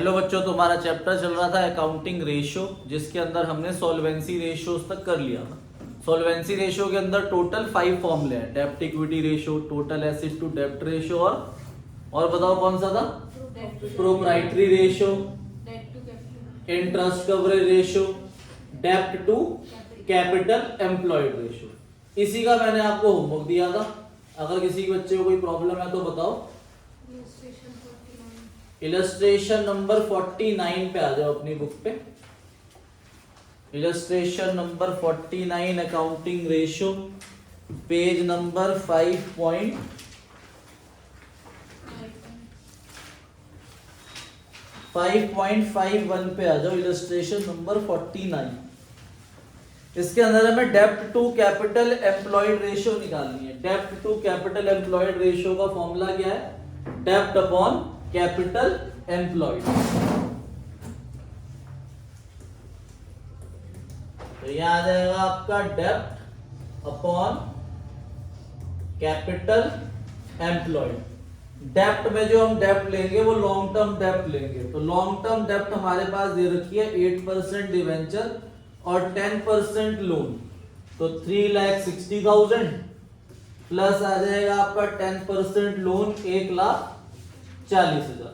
Hello बच्चों, तुम्हारा chapter चल रहा था अकाउंटिंग रेशियो, जिसके अंदर हमने सॉल्वेंसी रेशियोज तक कर लिया था। सॉल्वेंसी रेशियो के अंदर टोटल 5 फॉर्मूले हैं। डेब्ट equity ratio, total asset to डेब्ट रेशियो, और बताओ कौन सा था? Proprietary ratio, interest coverage ratio, डेब्ट टू कैपिटल एम्प्लॉयड रेशियो। इसी का मैंने आपको होमवर्क दिया था। अगर किसी के बच्चे को कोई प्रॉब्लम है तो बताओ। इलस्ट्रेशन नंबर 49 पे आ जाओ अपनी बुक पे। Illustration number 49 accounting ratio, page number 5.51 पे आ जाओ। इलस्ट्रेशन नंबर 49, इसके अंदर हमें डेब्ट टू कैपिटल एम्प्लॉयड रेशियो निकालनी है। डेब्ट टू कैपिटल एम्प्लॉयड रेशियो का फॉर्मूला क्या है? डेब्ट अपॉन कैपिटल एम्प्लॉयड। तो यह आ जाएगा आपका डेब्ट अपॉन कैपिटल एम्प्लॉयड। डेब्ट में जो हम डेब्ट लेंगे वो लॉन्ग टर्म डेब्ट लेंगे। तो लॉन्ग टर्म डेब्ट हमारे पास दे रखी है 8% डिवेंचर और 10% लोन। तो 3,60,000 प्लस आ जाएगा आपका 10% लोन 1,40,000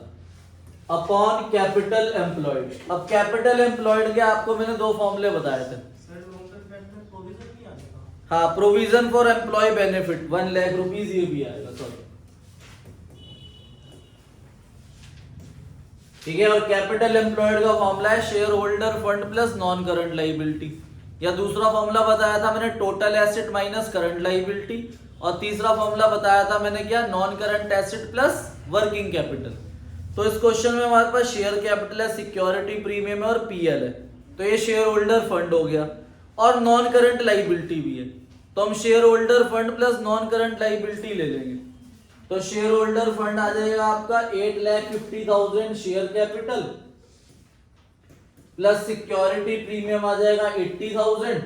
अपॉन कैपिटल एम्प्लॉयड। अब कैपिटल एम्प्लॉयड के आपको मैंने दो फॉर्मूले बताए थे। हाँ, provision for employ benefit 1 lakh rupees, ये भी आएगा। सॉरी, ठीक है। और कैपिटल एम्प्लॉयड का फॉर्मूला है share holder fund plus non current liability. या दूसरा फॉर्मूला बताया था मैंने total asset minus current liability. और तीसरा फॉर्मूला बताया था मैंने क्या? Non current asset plus working capital. तो इस क्वेश्चन में हमारे पास शेयर कैपिटल है, सिक्योरिटी प्रीमियम है और पीएल है। तो ये शेयर होल्डर फंड हो गया और नॉन करंट लाइबिलिटी भी है। तो हम share holder fund plus non current liability ले लेंगे। तो शेयर होल्डर फंड आ जाएगा आपका 8,50,000 share capital plus security premium आ जाएगा 80,000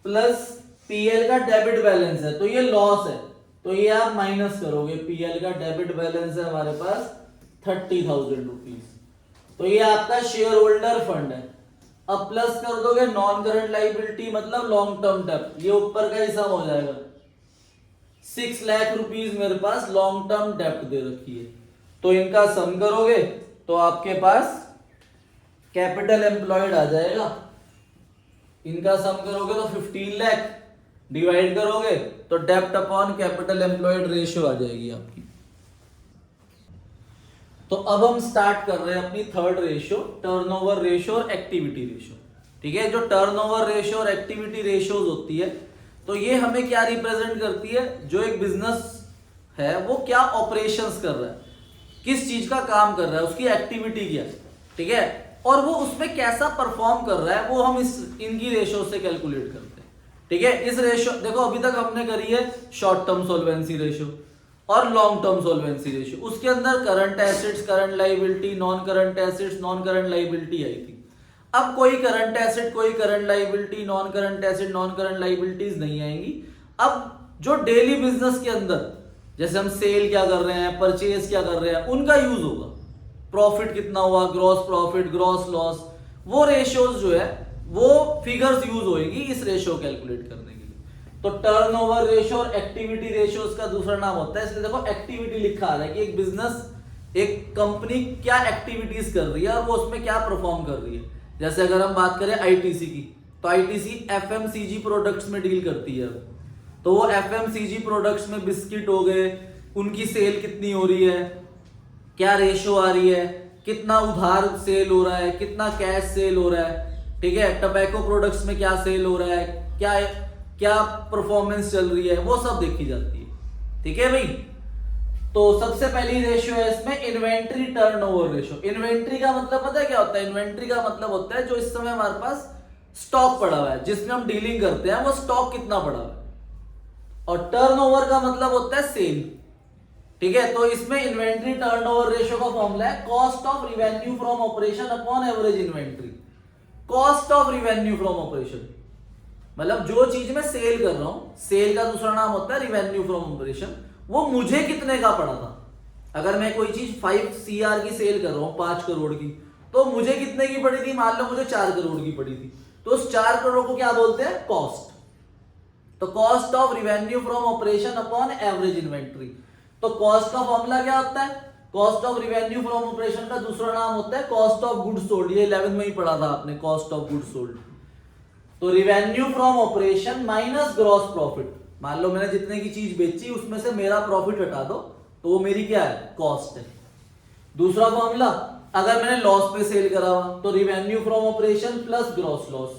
प्लस पीएल का डेबिट बैलेंस है, तो ये लॉस है, तो ये आप माइनस करोगे। पीएल का डेबिट बैलेंस है हमारे पास 30,000 रुपीज। तो ये आपका शेयर होल्डर फंड है। अब प्लस कर दोगे नॉन करंट लाइबिलिटी मतलब लॉन्ग टर्म डेब्ट, ये ऊपर का हिसाब हो जाएगा। 6 लाख रुपीज मेरे पास लॉन्ग टर्म डेब्ट दे रखी है। तो इनका सम करोगे तो आपके पास कैपिटल एम्प्लॉयड आ जाएगा। इनका सम करोगे तो 15 लाख, डिवाइड करोगे तो डेब्ट अपॉन कैपिटल एम्प्लॉयड रेशियो आ जाएगी आपकी। तो अब हम स्टार्ट कर रहे हैं अपनी थर्ड रेशियो, टर्नओवर रेशियो और एक्टिविटी रेशियो। ठीक है, जो टर्नओवर रेशियो और एक्टिविटी रेशियोज होती है, तो ये हमें क्या रिप्रेजेंट करती है? जो एक बिजनेस है वो क्या ऑपरेशंस कर रहा है, किस चीज का काम कर रहा है, उसकी एक्टिविटी क्या है, ठीक है, और वो उसमें कैसा परफॉर्म कर रहा है, वो हम इनकी रेशियो से कैलकुलेट करते हैं। ठीक है, इस रेशियो देखो अभी तक हमने करी है शॉर्ट टर्म सॉल्वेंसी रेशियो और लॉन्ग टर्म सॉल्वेंसी रेशियो। उसके अंदर current assets, current liability, non current assets, non current liability आई थी। अब कोई करंट एसेट, कोई current liability, non current asset, non current liabilities नहीं आएंगी। अब जो डेली बिजनेस के अंदर जैसे हम सेल क्या कर रहे हैं, परचेज क्या कर रहे हैं, उनका यूज होगा। प्रॉफिट कितना हुआ, ग्रॉस प्रॉफिट, ग्रॉस लॉस, वो रेशियोज जो है वो फिगर्स यूज होएगी इस रेशियो कैलकुलेट करने के लिए। तो टर्नओवर रेशियो और एक्टिविटी रेशियो उसका दूसरा नाम होता है। इसलिए देखो एक्टिविटी लिखा आ रहा है कि एक बिजनेस, एक कंपनी क्या एक्टिविटीज कर रही है और वो उसमें क्या परफॉर्म कर रही है। जैसे अगर हम बात करें आईटीसी की, तो आईटीसी एफएमसीजी प्रोडक्ट्स में डील करती है। तो वो एफएमसीजी प्रोडक्ट्स में बिस्किट हो गए, उनकी सेल कितनी हो रही है, क्या रेशियो आ रही है, कितना उधार सेल हो रहा है, कितना कैश सेल हो रहा है, ठीक है, टबैको प्रोडक्ट्स में क्या सेल हो रहा है, क्या परफॉर्मेंस चल रही है, वो सब देखी जाती है। ठीक है भाई। तो सबसे पहली रेशियो है इसमें इन्वेंट्री टर्नओवर रेशियो। इन्वेंट्री का मतलब पता है क्या होता है? इन्वेंट्री का मतलब होता है जो इस समय हमारे पास स्टॉक पड़ा हुआ है, जिसमें हम डीलिंग करते हैं, वो स्टॉक कितना पड़ा हुआ है। और टर्नओवर का मतलब होता है सेल। ठीक है, तो इसमें इन्वेंट्री टर्नओवर रेशियो का फॉर्मूला है cost of revenue from operation upon average inventory. Cost of revenue from operation मतलब जो चीज मैं सेल कर रहा हूं, सेल का दूसरा नाम होता है रिवेन्यू फ्रॉम ऑपरेशन, वो मुझे कितने का पड़ा था। अगर मैं कोई चीज 5 CR की सेल कर रहा हूं 5 करोड़ की, तो मुझे कितने की पड़ी थी, मान लो मुझे 4 करोड़ की पड़ी थी, तो उस 4 करोड़ को क्या बोलते हैं, कॉस्ट। तो cost of revenue from operation upon average inventory. तो कॉस्ट का फॉर्मूला क्या होता है, cost of revenue from operation का दूसरा नाम होता है कॉस्ट ऑफ गुड्स सोल्ड। ये 11th में ही पढ़ा था आपने, कॉस्ट ऑफ गुड्स सोल्ड। तो revenue from operation minus gross profit. मान लो मैंने जितने की चीज बेची उसमें से मेरा प्रॉफिट हटा दो, तो वो मेरी क्या है, कॉस्ट है। दूसरा फॉर्मूला, अगर मैंने लॉस पे सेल करा हुआ तो revenue from operation plus gross loss.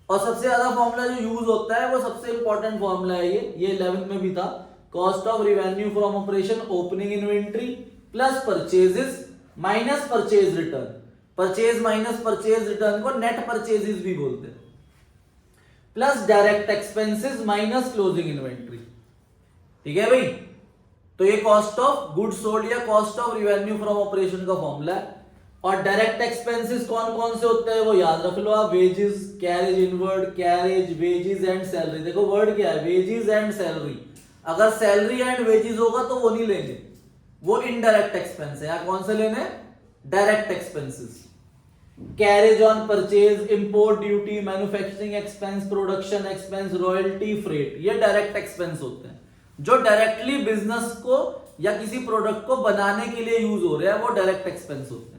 और सबसे ज्यादा फॉर्मूला जो यूज होता है वो सबसे इंपॉर्टेंट फॉर्मूला है ये 11th में भी था, cost of revenue from operation opening inventory plus purchases minus purchase return. Purchase minus purchase return को नेट परचेजेस भी बोलते हैं, plus direct expenses minus closing inventory. ठीक है भाई, तो ये कॉस्ट ऑफ गुड्स सोल्ड या cost of revenue from operation का फॉर्मूला है। और डायरेक्ट एक्सपेंसेस कौन कौन से होते हैं वो याद रख लो आप, wages, carriage inward, carriage, wages and salary. देखो वर्ड क्या है, वेजेस एंड सैलरी। अगर सैलरी एंड वेजेस होगा तो वो नहीं लेंगे, वो इनडायरेक्ट एक्सपेंस है। या कौन से लेने, direct expenses. Carriage on purchase, import duty, manufacturing expense, production expense, royalty, freight, ये डायरेक्ट एक्सपेंस होते हैं जो डायरेक्टली बिजनेस को या किसी प्रोडक्ट को बनाने के लिए यूज हो रहे हैं, वो डायरेक्ट एक्सपेंस होते हैं।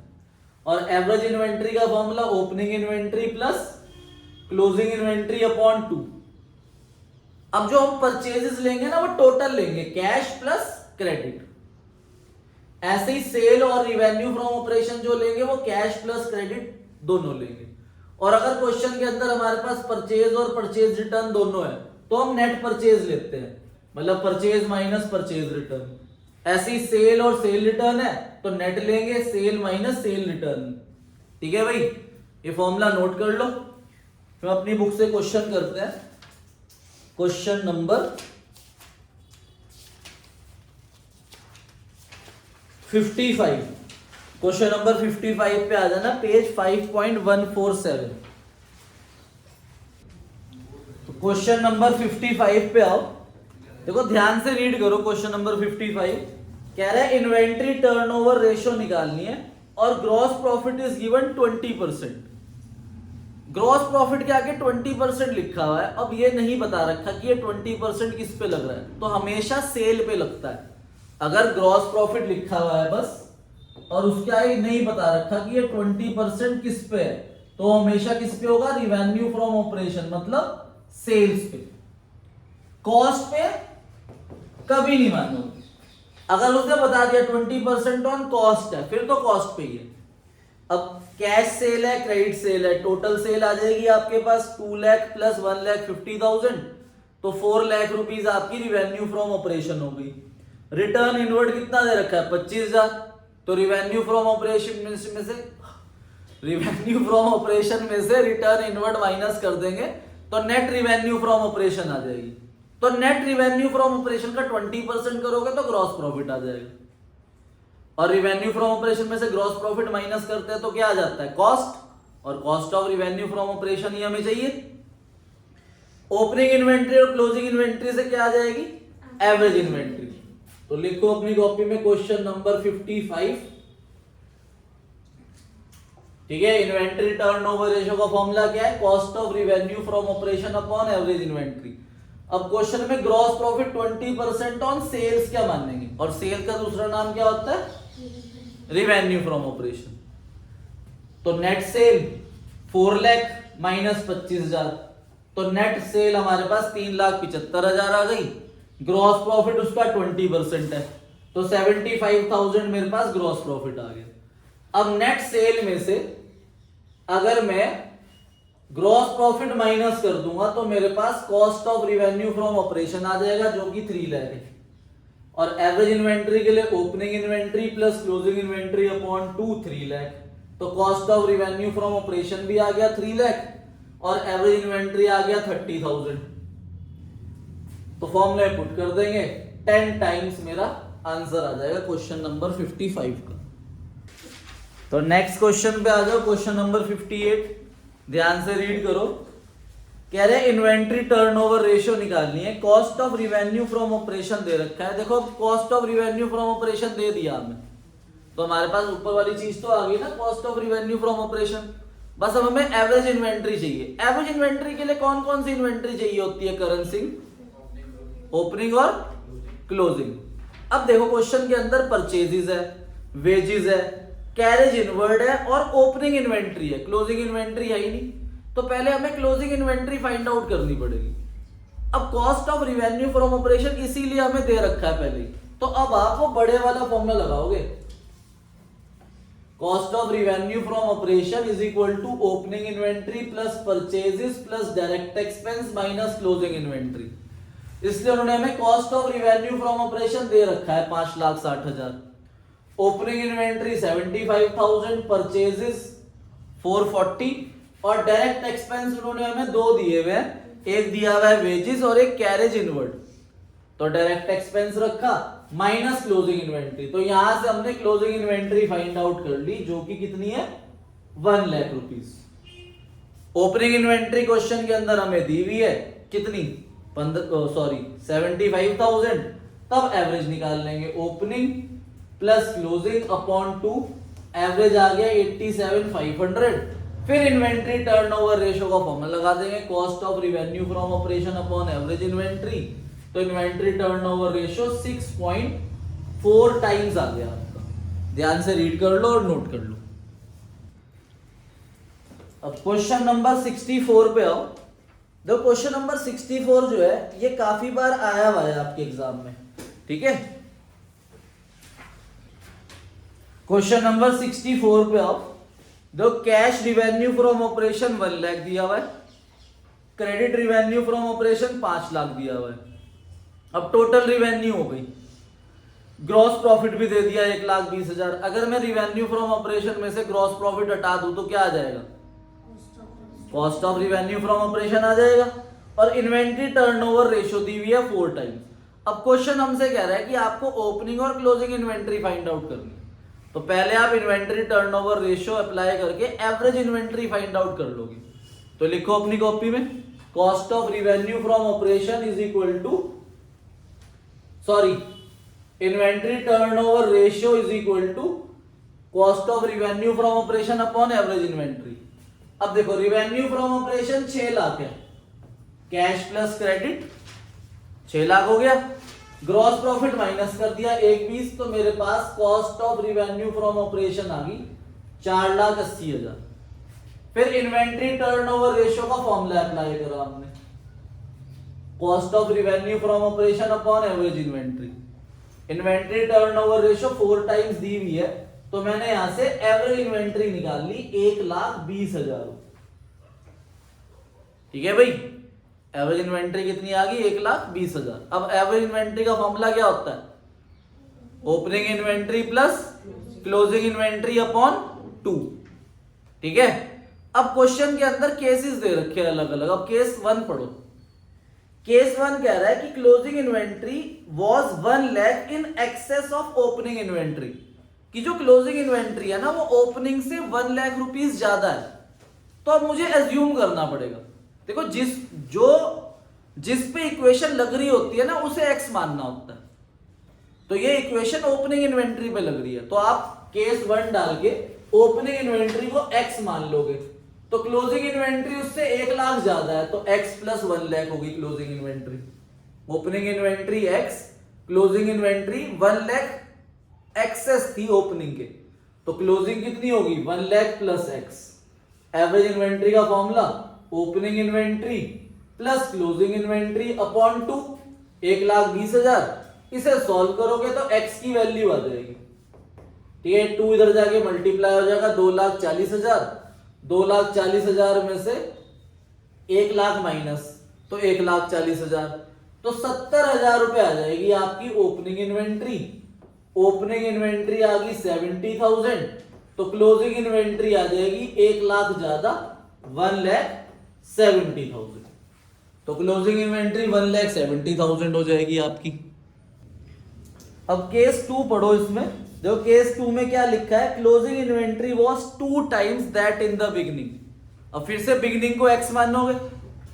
और एवरेज इन्वेंट्री का formula opening inventory plus closing inventory upon 2। अब जो हम परचेजेस लेंगे ना वो टोटल लेंगे, कैश प्लस क्रेडिट। ऐसे ही सेल और रिवेन्यू फ्रॉम ऑपरेशन जो लेंगे वो कैश प्लस क्रेडिट दोनों लेंगे। और अगर क्वेश्चन के अंदर हमारे पास परचेज और परचेज रिटर्न दोनों है तो हम नेट परचेज लेते हैं, मतलब परचेज माइनस परचेज रिटर्न। ऐसी सेल और सेल रिटर्न है तो नेट लेंगे, सेल माइनस सेल रिटर्न। ठीक है भाई, ये फॉर्मूला नोट कर लो। फिर अपनी बुक से क्वेश्चन करते हैं, क्वेश्चन नंबर 55। क्वेश्चन नंबर 55 पे आ जाना, पेज 5.147। तो क्वेश्चन नंबर 55 पे आओ, देखो ध्यान से रीड करो। क्वेश्चन नंबर 55 कह रहा है इन्वेंट्री टर्नओवर रेशियो निकालनी है और gross profit is given 20%। Gross profit के आगे 20% लिखा हुआ है। अब ये नहीं बता रखा कि ये 20% किस पे लग रहा है, तो हमेशा सेल पे लगता है। अगर ग्रॉस प्रॉफिट लिखा हुआ है बस और उसके आगे नहीं बता रखा कि ये 20% किस पे है, तो हमेशा किस पे होगा, रिवेन्यू फ्रॉम ऑपरेशन, मतलब सेल्स पे। कॉस्ट पे कभी नहीं मानोगे। अगर उसने बता दिया 20% ऑन कॉस्ट है, फिर तो कॉस्ट पे ही है। अब कैश सेल है, क्रेडिट सेल है, टोटल सेल आ जाएगी आपके पास 2 लाख प्लस 1,50,000, तो 4 लाख रुपीज आपकी रिवेन्यू फ्रॉम ऑपरेशन हो गई। रिटर्न इनवर्ड कितना दे रखा है, 25,000, तो रिवेन्यू फ्रॉम ऑपरेशन में से रिटर्न इनवर्ड माइनस कर देंगे तो नेट रिवेन्यू फ्रॉम ऑपरेशन आ जाएगी। तो नेट रिवेन्यू फ्रॉम ऑपरेशन का 20% करोगे तो ग्रॉस प्रॉफिट आ जाएगा। और रिवेन्यू फ्रॉम ऑपरेशन में से ग्रॉस प्रॉफिट माइनस करते हैं तो क्या आ जाता है, कॉस्ट। और cost of revenue from operation ही हमें चाहिए। ओपनिंग इन्वेंट्री और क्लोजिंग इन्वेंट्री से क्या आ जाएगी, एवरेज इन्वेंट्री। तो लिखो अपनी कॉपी में क्वेश्चन नंबर 55। ठीक है, इन्वेंट्री टर्नओवर रेशियो का फॉर्मूला क्या है, cost of revenue from operation upon average inventory. अब क्वेश्चन में ग्रॉस प्रॉफिट 20% ऑन सेल्स क्या मानेंगे, और सेल का दूसरा नाम क्या होता है, रिवेन्यू फ्रॉम ऑपरेशन। तो नेट सेल 4 लाख माइनस 25,000, तो नेट सेल हमारे पास 3,75,000 आ गई। ग्रॉस प्रॉफिट उसका 20% है, तो 75,000 मेरे पास ग्रॉस प्रॉफिट आ गया। अब नेट सेल में से अगर मैं ग्रॉस प्रॉफिट माइनस कर दूंगा तो मेरे पास cost of revenue from operation आ जाएगा जो कि 3 लाख है। और एवरेज इन्वेंट्री के लिए opening inventory plus closing inventory upon 2 3 lakh, तो cost of revenue from operation भी आ गया 3 लाख और एवरेज इन्वेंट्री आ गया 30,000। तो फॉर्मूला पुट कर देंगे, 10 टाइम्स मेरा आंसर आ जाएगा क्वेश्चन नंबर 55 का। तो नेक्स्ट क्वेश्चन पे आ जाओ, क्वेश्चन नंबर 58। ध्यान से रीड करो। कह रहे इन्वेंट्री टर्नओवर रेशियो निकालनी है। Cost of revenue from operation दे रखा है। देखो cost of revenue from operation दे दिया हमें, तो हमारे पास ऊपर वाली चीज तो आ गई ना, cost of revenue from operation. बस अब हमें एवरेज इन्वेंट्री चाहिए। एवरेज इन्वेंट्री के लिए कौन कौन सी इन्वेंट्री चाहिए होती है? करेंसिंग, ओपनिंग और क्लोजिंग। अब देखो क्वेश्चन के अंदर परचेजेस है, वेजेस है, कैरेज इनवर्ड है और ओपनिंग इन्वेंट्री है, क्लोजिंग इन्वेंट्री है ही नहीं। तो पहले हमें क्लोजिंग इन्वेंट्री फाइंड आउट करनी पड़ेगी। अब cost of revenue from operation इसीलिए हमें दे रखा है पहले ही, तो अब आप वो बड़े वाला फॉर्मूला लगाओगे, cost of revenue from operation is equal to opening inventory plus purchases plus direct expense minus closing inventory. इसलिए उन्होंने हमें cost of revenue from operation दे रखा है 5,60,000, ओपनिंग इन्वेंट्री 75,000, परचेजेस 440 और डायरेक्ट एक्सपेंस उन्होंने हमें दो दिए हुए हैं, एक दिया हुआ है वेजेस और एक कैरेज इनवर्ड। तो डायरेक्ट एक्सपेंस रखा माइनस क्लोजिंग इन्वेंट्री, तो यहां से हमने क्लोजिंग इन्वेंट्री फाइंड आउट कर ली जो कि कितनी है 1 lakh rupees. Opening inventory question के अंदर हमें दी हुई है कितनी 75,000। तब एवरेज निकाल लेंगे, opening plus closing upon 2, average आ गया 87,500। फिर इन्वेंट्री टर्नओवर रेशियो का फॉर्मूला लगा देंगे, cost of revenue from operation upon average inventory. तो इन्वेंट्री टर्नओवर रेशियो 6.4 टाइम्स आ गया आपका। ध्यान से रीड कर लो और नोट कर लो। अब क्वेश्चन नंबर 64 पे आओ। देखो क्वेश्चन नंबर 64 जो है ये काफी बार आया हुआ है आपके एग्जाम में, ठीक है। क्वेश्चन नंबर 64 पे आओ। दो cash revenue from operation 1 lakh दिया हुआ है, credit revenue from operation 5 lakh दिया हुआ है। अब टोटल रिवेन्यू हो गई, ग्रॉस प्रॉफिट भी दे दिया 1,20,000। अगर मैं रिवेन्यू फ्रॉम ऑपरेशन में से ग्रॉस प्रॉफिट हटा दूं तो क्या आ जाएगा? Cost of revenue from operation आ जाएगा। और इन्वेंट्री टर्नओवर रेशियो दी हुई है 4 टाइम्स। अब क्वेश्चन हमसे कह रहा है कि आपको ओपनिंग और क्लोजिंग इन्वेंट्री फाइंड आउट करनी है, तो पहले आप इन्वेंट्री टर्नओवर रेशियो अप्लाई करके एवरेज इन्वेंट्री फाइंड आउट कर लोगे। तो लिखो अपनी कॉपी में, cost of revenue from operation is equal to inventory turnover ratio is equal to cost of revenue from operation upon average inventory. अब देखो revenue from operation 6 lakh है, कैश प्लस क्रेडिट 6 लाख हो गया, ग्रॉस प्रॉफिट माइनस कर दिया 1,20, तो मेरे पास cost of revenue from operation आ गई 4,80,000। फिर इन्वेंट्री टर्नओवर रेशियो का फॉर्मूला अप्लाई करा हमने, cost of revenue from operation upon average inventory. Inventory turnover ratio 4 times दी हुई है, तो मैंने यहां से एवरेज इन्वेंट्री निकाल ली 1,20,000। ठीक है भाई, एवरेज इन्वेंट्री कितनी आ गई 1,20,000। अब एवरेज इन्वेंट्री का फॉर्मूला क्या होता है? Opening inventory plus closing inventory upon 2। ठीक है। अब क्वेश्चन के अंदर केसेस दे रखे हैं अलग अलग। अब केस 1 पढ़ो। केस 1 कह रहा है कि closing inventory was 1 lakh in excess of opening inventory, कि जो क्लोजिंग इन्वेंट्री है ना वो ओपनिंग से 1 लाख रुपीस ज्यादा है। तो अब मुझे एज्यूम करना पड़ेगा, देखो जिस पे इक्वेशन लग रही होती है ना उसे एक्स मानना होता है। तो ये इक्वेशन ओपनिंग इन्वेंट्री पे लग रही है, तो आप केस 1 डाल के ओपनिंग इन्वेंट्री को एक्स मान लोगे, तो क्लोजिंग इन्वेंट्री उससे 1 लाख ज्यादा है, तो एक्स प्लस 1 लाख होगी closing inventory. Opening inventory x, closing inventory 1 lakh excess थी ओपनिंग के, तो क्लोजिंग कितनी होगी 1 lakh plus x. Average inventory का formula opening inventory plus closing inventory upon 2, 1,20,000। इसे सॉल्व करोगे तो x की वैल्यू आ जाएगी, ठीक है। 2 इधर जाके मल्टीप्लाई हो जाएगा 2,40,000। 2,40,000 में से 1 लाख माइनस, तो 1,40,000, तो 70,000 रुपए आ जाएगी आपकी ओपनिंग इन्वेंट्री। ओपनिंग इन्वेंट्री आ गई 70,000, तो क्लोजिंग इन्वेंट्री आ जाएगी 1 लाख ज्यादा 1,70,000। तो क्लोजिंग इन्वेंट्री 1,70,000 हो जाएगी आपकी। अब केस 2 पढ़ो। इसमें देखो केस 2 में क्या लिखा है, closing inventory was 2 times that in the beginning. अब फिर से बिगिनिंग को एक्स मानोगे,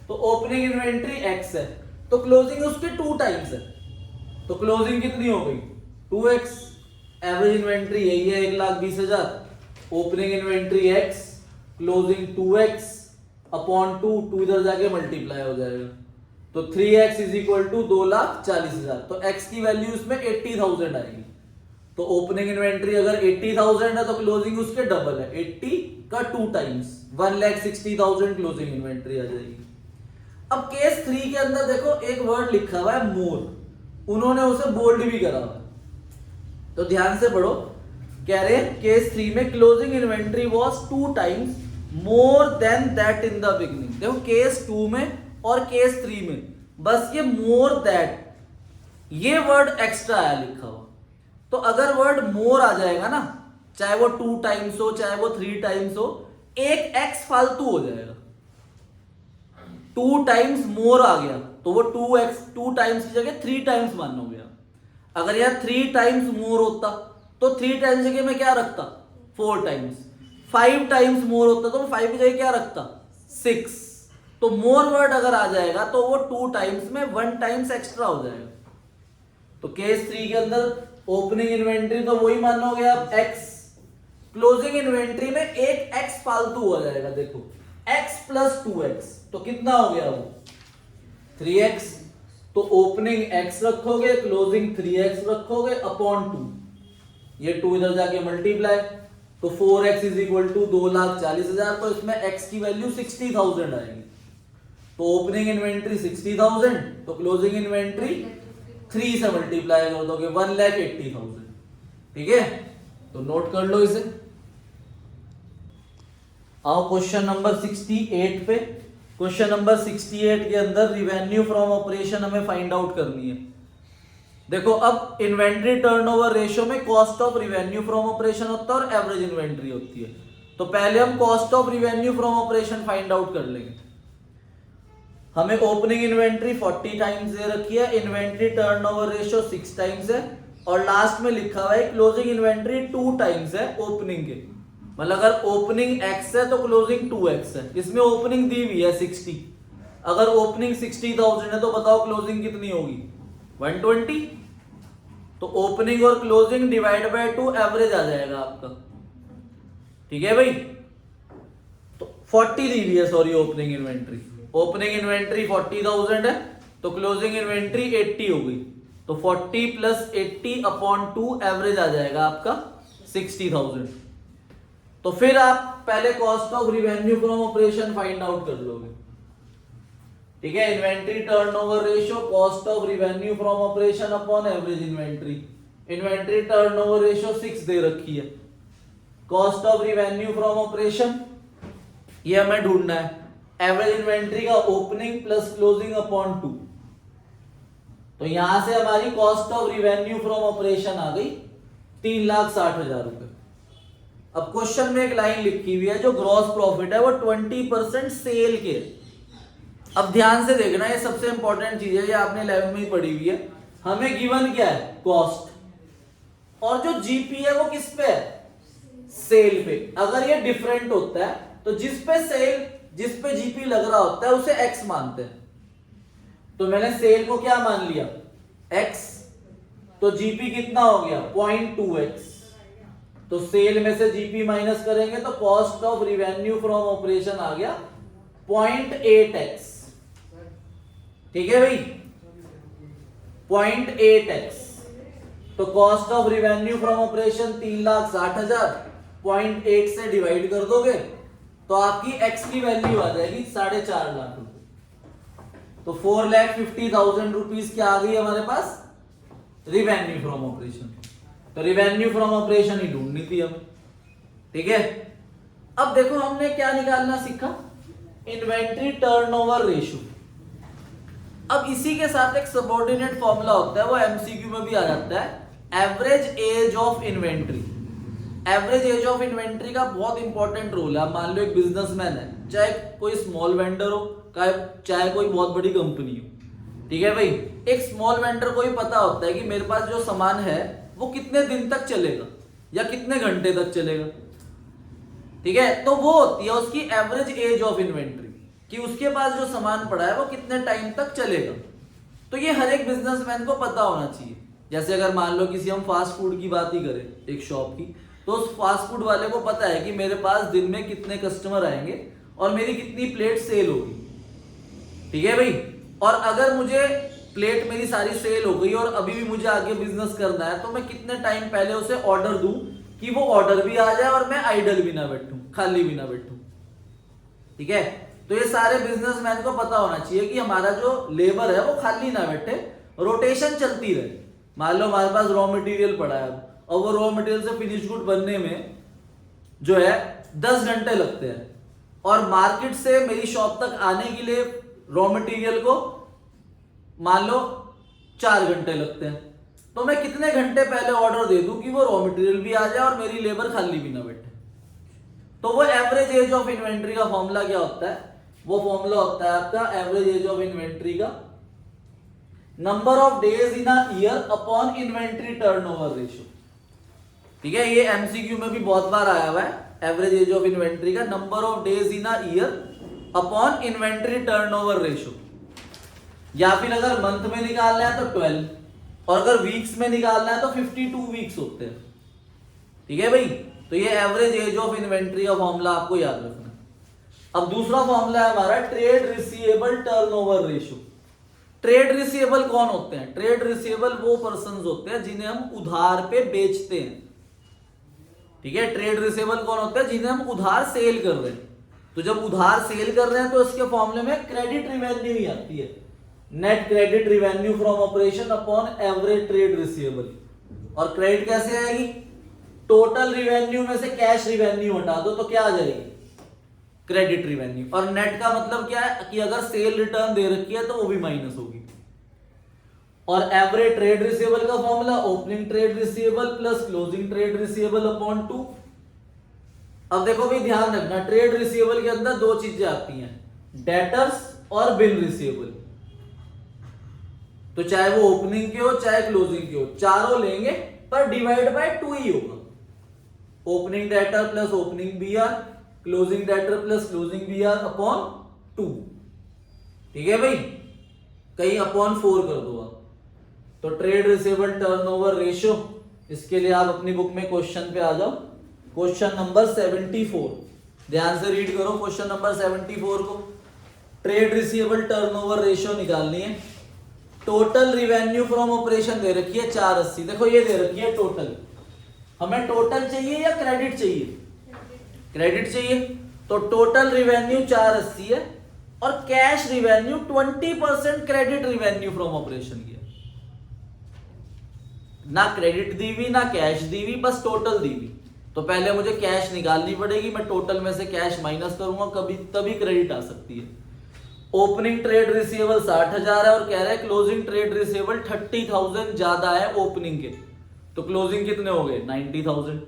तो ओपनिंग इन्वेंट्री एक्स है, तो क्लोजिंग उसके 2 टाइम्स है, तो क्लोजिंग कितनी हो गई 2x। एवरेज इन्वेंट्री यही है 1,20,000, opening inventory x, closing 2x upon 2 इधर जाके मल्टीप्लाई हो जाएगा, तो 3x इज इक्वल टू 2,40,000। तो x की वैल्यू इसमें 80,000 आएगी। तो ओपनिंग इन्वेंट्री अगर 80,000 है तो क्लोजिंग उसके डबल है, 80 का 2 टाइम्स 1,60,000 क्लोजिंग इन्वेंट्री आ जाएगी। अब केस 3 के अंदर देखो एक वर्ड लिखा हुआ है मोर, उन्होंने उसे बोल्ड भी करा हुआ है, तो ध्यान से पढ़ो। कह रहे हैं केस 3 में closing inventory was 2 times more than that in the beginning. देखो केस 2 में और केस 3 में बस ये मोर दैट, ये वर्ड एक्स्ट्रा आया लिखा हुआ। तो अगर वर्ड मोर आ जाएगा ना, चाहे वो 2 टाइम्स हो चाहे वो 3 टाइम्स हो, एक एक्स फालतू हो जाएगा। 2 टाइम्स मोर आ गया तो वो 2x 2 टाइम्स की जगह 3 टाइम्स मानोगे आप। अगर यहां 3 टाइम्स मोर होता तो 3 टाइम्स जगह मैं क्या रखता 4 टाइम्स। 5 टाइम्स मोर होता तो मैं 5 की जगह क्या रखता 6। तो मोर वर्ड अगर आ जाएगा तो वो 2 टाइम्स में 1 टाइम्स एक्स्ट्रा हो जाएगा। तो केस 3 के अंदर ओपनिंग इन्वेंट्री तो वही मानोगे आप x, क्लोजिंग इन्वेंट्री में एक x फालतू हो जाएगा। देखो x प्लस 2x तो कितना हो गया वो 3x। तो ओपनिंग x रखोगे, क्लोजिंग 3x रखोगे अपॉन 2, ये 2 इधर जाके मल्टीप्लाई, तो 4x इज इक्वल टू 2,40,000। तो इसमें x की वैल्यू 60,000 आएगी। तो ओपनिंग इन्वेंट्री 60,000, तो क्लोजिंग इन्वेंट्री 3 से मल्टीप्लाई कर दोगे 1,80,000। ठीक है, तो नोट कर लो इसे। आओ क्वेश्चन नंबर 68 पे। क्वेश्चन नंबर 68 के अंदर रिवेन्यू फ्रॉम ऑपरेशन हमें फाइंड आउट करनी है। देखो अब इन्वेंट्री टर्नओवर रेशियो में cost of revenue from operation होता है और एवरेज इन्वेंट्री होती है। तो पहले हम cost of revenue from operation find out कर लेंगे। हमें ओपनिंग इन्वेंट्री 40 टाइम्स दे रखी है, इन्वेंट्री टर्नओवर रेशियो 6 टाइम्स है, और लास्ट में लिखा हुआ है क्लोजिंग इन्वेंट्री 2 टाइम्स है ओपनिंग के। मतलब अगर ओपनिंग x है तो क्लोजिंग 2x है। इसमें ओपनिंग दी हुई है 60, अगर ओपनिंग 60,000 है तो बताओ क्लोजिंग कितनी होगी 120। तो ओपनिंग और क्लोजिंग डिवाइड बाय 2 एवरेज आ जाएगा आपका। ठीक है भाई, तो 40 दी हुई है, sorry opening inventory, opening inventory 40,000 है तो क्लोजिंग इन्वेंट्री 80 हो गई, तो 40 प्लस 80 अपॉन 2 एवरेज आ जाएगा आपका 60,000। तो फिर आप पहले cost of revenue from operation find out कर लोगे। ठीक है, inventory turnover ratio cost of revenue from operation upon average inventory. Inventory turnover ratio 6 दे रखी है, cost of revenue from operation ये हमें ढूंढना है, एवरेज इन्वेंट्री का ओपनिंग प्लस क्लोजिंग अपॉन 2। तो यहां से हमारी cost of revenue from operation आ गई 3,60,000 रुपए। अब क्वेश्चन में एक लाइन लिखी हुई है जो ग्रॉस प्रॉफिट है वो 20% सेल के। अब ध्यान से देखना, ये सबसे इंपॉर्टेंट चीज है, ये आपने 11 में ही पढ़ी हुई है। हमें गिवन क्या है कॉस्ट, और जो जीपी है वो किस पे है सेल पे। अगर ये डिफरेंट होता है तो जिस पे जीपी लग रहा होता है उसे एक्स मानते हैं। तो मैंने सेल को क्या मान लिया एक्स, तो जीपी कितना हो गया 0.2x। तो सेल में से जीपी माइनस करेंगे तो cost of revenue from operation आ गया 0.8x। ठीक है भाई 0.8x। तो cost of revenue from operation 3,60,000 0.8 से डिवाइड कर दोगे तो आपकी x की वैल्यू आ जाएगी 4.5 लाख रुपए। तो 4,50,000 रुपीज क्या आ गई हमारे पास रिवेन्यू फ्रॉम ऑपरेशन। तो रिवेन्यू फ्रॉम ऑपरेशन ही ढूंढनी थी हमें। ठीक है, अब देखो हमने क्या निकालना सीखा इन्वेंट्री टर्नओवर रेशियो। अब इसी के साथ एक सबऑर्डिनेट फॉर्मूला होता है, वो एमसीक्यू में भी आ जाता है, average age of inventory. Average age of inventory का बहुत इंपॉर्टेंट रोल है। मान लो एक बिजनेसमैन है, चाहे कोई स्मॉल वेंडर हो चाहे कोई बहुत बड़ी कंपनी हो। ठीक है भाई, एक स्मॉल वेंडर को ही पता होता है कि मेरे पास जो सामान है वो कितने दिन तक चलेगा या कितने घंटे तक चलेगा। ठीक है, तो वो होती है उसकी एवरेज एज ऑफ इन्वेंट्री। कि उसके पास जो सामान पड़ा है वो कितने टाइम तक चलेगा। तो ये हर एक बिजनेसमैन को पता होना चाहिए। जैसे अगर मान लो किसी हम फास्ट फूड की बात ही करें, एक शॉप की, तो उस फास्ट फूड वाले को पता है कि मेरे पास दिन में कितने कस्टमर आएंगे और मेरी कितनी प्लेट सेल होगी, ठीक है भाई। और अगर मुझे प्लेट मेरी सारी सेल हो गई और अभी भी मुझे आगे बिजनेस करना है, तो मैं कितने टाइम पहले उसे ऑर्डर दूं कि वो ऑर्डर भी आ जाए और मैं आइडल भी ना बैठूं, खाली भी ना बैठूं, ठीक है। तो ये सारे बिजनेसमैन को पता होना चाहिए कि हमारा जो लेबर है वो खाली ना बैठे, रोटेशन चलती रहे। मान लो हमारे पास रॉ मटेरियल पड़ा है और वो रॉ मटेरियल से फिनिश गुड बनने में जो है 10 घंटे लगते हैं, और मार्केट से मेरी शॉप तक आने के लिए रॉ मटेरियल को मान लो 4 घंटे लगते हैं, तो मैं कितने घंटे पहले ऑर्डर दे दूं कि वो रॉ मटेरियल भी आ जाए और मेरी लेबर खाली भी ना बैठे। तो वो एवरेज एज ऑफ इन्वेंट्री का फॉर्मूला क्या होता है? वो फॉर्मूला होता है आपका एवरेज एज ऑफ इन्वेंट्री का number of days in a year upon inventory turnover ratio, ठीक है। ये एमसीक्यू में भी बहुत बार आया हुआ है। एवरेज एज ऑफ इन्वेंट्री का number of days in a year upon inventory turnover ratio, या फिर अगर मंथ में निकालना है तो 12, और अगर वीक्स में निकालना है तो 52 वीक्स होते हैं, ठीक है भाई। तो ये एवरेज एज ऑफ इन्वेंट्री का फॉर्मूला आपको याद रखना। अब दूसरा फॉर्मूला है हमारा trade receivable turnover ratio. Trade receivable कौन होते हैं? ट्रेड रिसीवेबल वो पर्संस होते हैं जिन्हें हम उधार पे बेचते हैं, ठीक है। ट्रेड रिसीवेबल कौन होते हैं? जिन्हें हम उधार सेल कर रहे हैं। तो जब उधार सेल कर रहे हैं तो इसके फॉर्मूले में क्रेडिट रिवेन्यू ही आती है, net credit revenue from operation upon average trade receivable. और क्रेडिट कैसे आएगी? टोटल रिवेन्यू में से कैश रिवेन्यू हटा दो तो क्या आ जाएगी? Credit revenue. और नेट का मतलब क्या है कि अगर सेल रिटर्न दे रखी है तो वो भी माइनस होगी। और एवरेज ट्रेड रिसीवेबल का formula opening trade receivable plus closing trade receivable upon 2। अब देखो भी ध्यान रखना, ट्रेड रिसीवेबल के अंदर दो चीजें आती हैं, डेटर्स और बिल रिसीवेबल। तो चाहे वो ओपनिंग के हो चाहे क्लोजिंग के हो, चारों लेंगे पर डिवाइड बाय 2 ही होगा। Opening debtor plus opening BR, closing debtor plus closing BR upon 2, ठीक है भाई। कहीं अपॉन 4 कर दो आप। तो ट्रेड रिसीवेबल टर्नओवर रेशियो, इसके लिए आप अपनी बुक में क्वेश्चन पे आ जाओ। क्वेश्चन नंबर 74, ध्यान से रीड करो क्वेश्चन नंबर 74 को। ट्रेड रिसीवेबल टर्नओवर रेशियो निकालनी है। टोटल रिवेन्यू फ्रॉम ऑपरेशन दे रखी है 480। देखो ये दे रखी है टोटल, हमें टोटल चाहिए या क्रेडिट चाहिए? क्रेडिट चाहिए। तो टोटल रिवेन्यू 480 है और cash revenue 20% credit revenue from operation किया। ना क्रेडिट दी हुई ना कैश दी हुई, बस टोटल दी हुई। तो पहले मुझे कैश निकालनी पड़ेगी, मैं टोटल में से कैश माइनस करूंगा, कभी तभी क्रेडिट आ सकती है। ओपनिंग ट्रेड रिसीवेबल 60,000 है और कह रहे हैं क्लोजिंग ट्रेड रिसीवेबल 30,000 ज्यादा है ओपनिंग के, तो क्लोजिंग कितने हो गए? 90,000।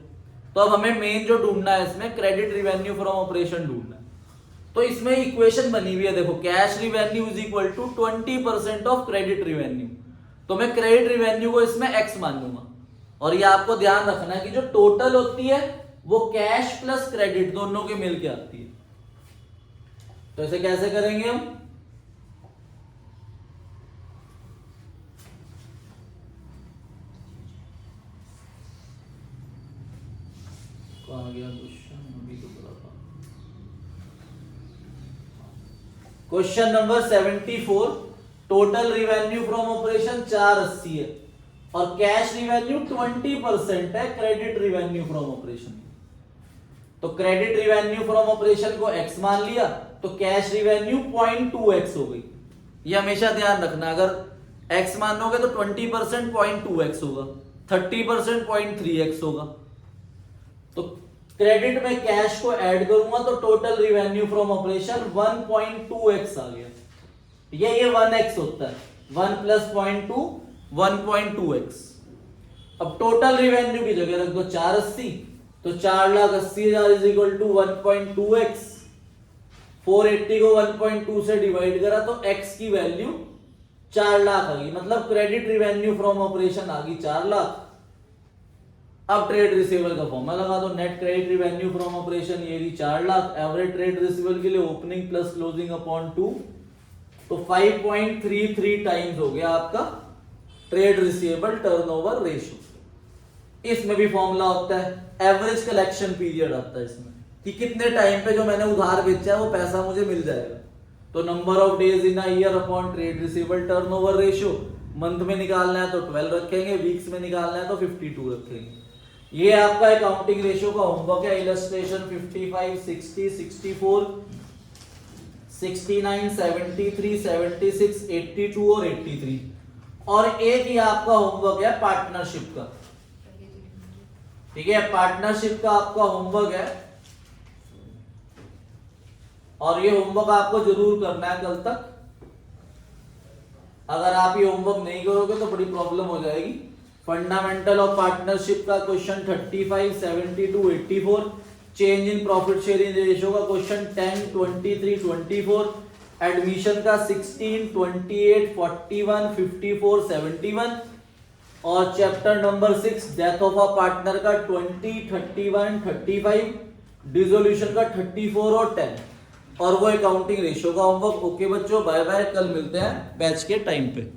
तो अब हमें मेन जो ढूंढना है इसमें क्रेडिट रिवेन्यू फ्रॉम ऑपरेशन ढूंढना है। तो इसमें इक्वेशन बनी हुई है, देखो cash revenue is equal to 20% of credit revenue. तो मैं क्रेडिट रिवेन्यू को इसमें एक्स मान लूंगा। और ये आपको ध्यान रखना है कि जो टोटल होती है वो कैश प्लस क्रेडिट दोनों के मिलके आती है। तो इसे कैसे करेंगे हम? कहां गया क्वेश्चन? अभी तो पढ़ा था। Question number 74, total revenue from operation 480 है और कैश रिवेन्यू 20% है क्रेडिट रिवेन्यू फ्रॉम ऑपरेशन। तो क्रेडिट रिवेन्यू फ्रॉम ऑपरेशन को x मान लिया, तो कैश रिवेन्यू 0.2x हो गई। ये हमेशा ध्यान रखना, अगर x मानोगे तो 20% 0.2x होगा, 30% 0.3x होगा। तो क्रेडिट में कैश को ऐड करूंगा तो total revenue from operation 1.2x आ गया। ये 1x होता है, 1 प्लस 0.2 1.2x। अब टोटल रिवेन्यू की जगह रख दो 480, तो 4,80,000 इज इक्वल टू 1.2x। 480 को 1.2 से डिवाइड करा तो x की वैल्यू 4 लाख आ गई, मतलब क्रेडिट रिवेन्यू फ्रॉम ऑपरेशन आ गई 4 लाख। अब ट्रेड रिसीवेबल का फॉर्मूला लगा दो, net credit revenue from operation ये 4 लाख, एवरेज ट्रेड रिसीवेबल के लिए ओपनिंग प्लस क्लोजिंग अपॉन 2, तो 5.33 टाइम्स हो गया आपका ट्रेड रिसीवेबल टर्नओवर रेशियो। इसमें भी फॉर्मूला होता है, एवरेज कलेक्शन पीरियड आता है इसमें, कि कितने टाइम पे जो मैंने उधार बेचा है वो पैसा मुझे मिल जाएगा। तो number of days in a year upon trade receivable turnover ratio, month में निकालना है तो 12 रखेंगे, वीक्स में निकालना है तो 52 रखेंगे। ये आपका अकाउंटिंग रेशियो का होमवर्क है। इलस्ट्रेशन 55, 60, 64, 69, 73, 76, 82 और 83। और एक ही आपका होमवर्क है पार्टनरशिप का, ठीक है, पार्टनरशिप का आपका होमवर्क है, और ये होमवर्क आपको जरूर करना है कल तक। अगर आप ये होमवर्क नहीं करोगे तो बड़ी प्रॉब्लम हो जाएगी। फंडामेंटल ऑफ पार्टनरशिप का question 35, 72, 84, change in profit sharing ratio का क्वेश्चन 10, 23, 24, एडमिशन का 16, 28, 41, 54, 71, और chapter number 6 death of a partner का 20, 31, 35, डिसोल्यूशन का 34 और 10, और वो अकाउंटिंग रेशियो का होमवर्क। ओके बच्चों, बाय बाय, कल मिलते हैं बैच के टाइम पे।